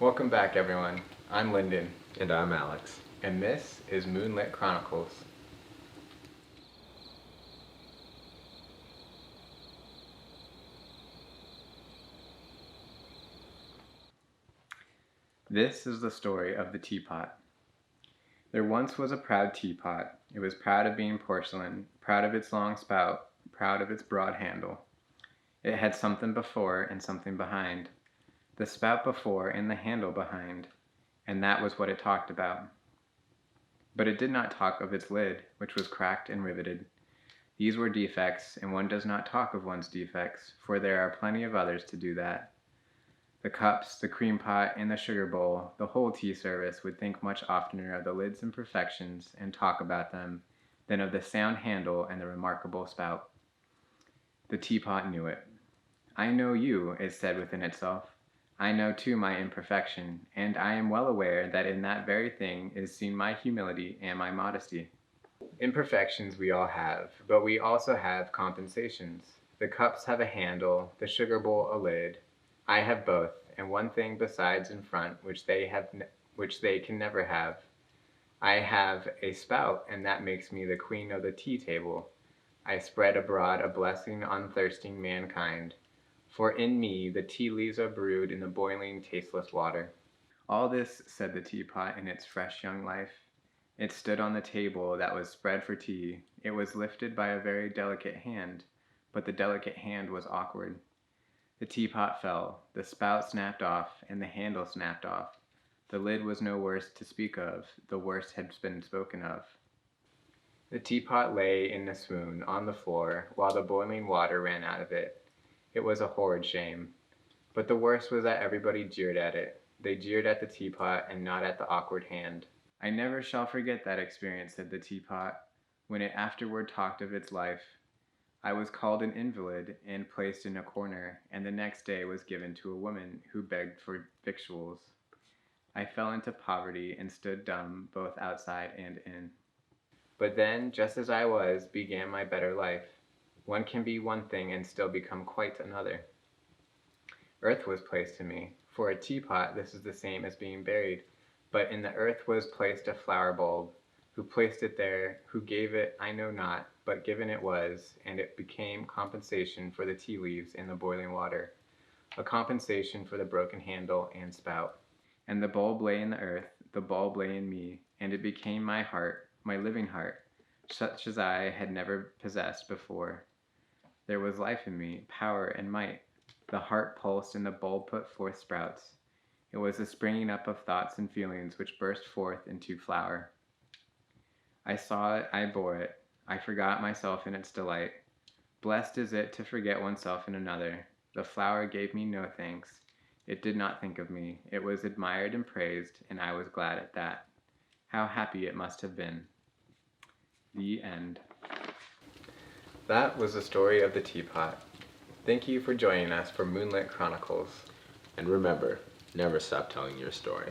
Welcome back, everyone. I'm Lyndon. And I'm Alex. And this is Moonlit Chronicles. This is the story of the teapot. There once was a proud teapot. It was proud of being porcelain, proud of its long spout, proud of its broad handle. It had something before and something behind. The spout before and the handle behind, and that was what it talked about. But it did not talk of its lid, which was cracked and riveted. These were defects, and one does not talk of one's defects, for there are plenty of others to do that. The cups, the cream pot, and the sugar bowl, the whole tea service would think much oftener of the lid's imperfections and talk about them than of the sound handle and the remarkable spout. The teapot knew it. I know you, it said within itself. I know too my imperfection, and I am well aware that in that very thing is seen my humility and my modesty. Imperfections we all have, but we also have compensations. The cups have a handle, the sugar bowl a lid. I have both, and one thing besides in front which they can never have. I have a spout, and that makes me the queen of the tea table. I spread abroad a blessing on thirsting mankind. For in me the tea leaves are brewed in the boiling, tasteless water. All this, said the teapot in its fresh young life. It stood on the table that was spread for tea. It was lifted by a very delicate hand, but the delicate hand was awkward. The teapot fell, the spout snapped off, and the handle snapped off. The lid was no worse to speak of, the worst had been spoken of. The teapot lay in a swoon on the floor, while the boiling water ran out of it. It was a horrid shame. But the worst was that everybody jeered at it. They jeered at the teapot and not at the awkward hand. I never shall forget that experience, said the teapot, when it afterward talked of its life. I was called an invalid and placed in a corner, and the next day was given to a woman who begged for victuals. I fell into poverty and stood dumb both outside and in. But then, just as I was, began my better life. One can be one thing and still become quite another. Earth was placed to me. For a teapot, this is the same as being buried. But in the earth was placed a flower bulb. Who placed it there, who gave it, I know not, but given it was, and it became compensation for the tea leaves and the boiling water, a compensation for the broken handle and spout. And the bulb lay in the earth, the bulb lay in me, and it became my heart, my living heart, such as I had never possessed before. There was life in me, power and might. The heart pulsed and the bulb put forth sprouts. It was the springing up of thoughts and feelings which burst forth into flower. I saw it, I bore it. I forgot myself in its delight. Blessed is it to forget oneself in another. The flower gave me no thanks. It did not think of me. It was admired and praised, and I was glad at that. How happy it must have been. The end. That was the story of the teapot. Thank you for joining us for Moonlit Chronicles. And remember, never stop telling your story.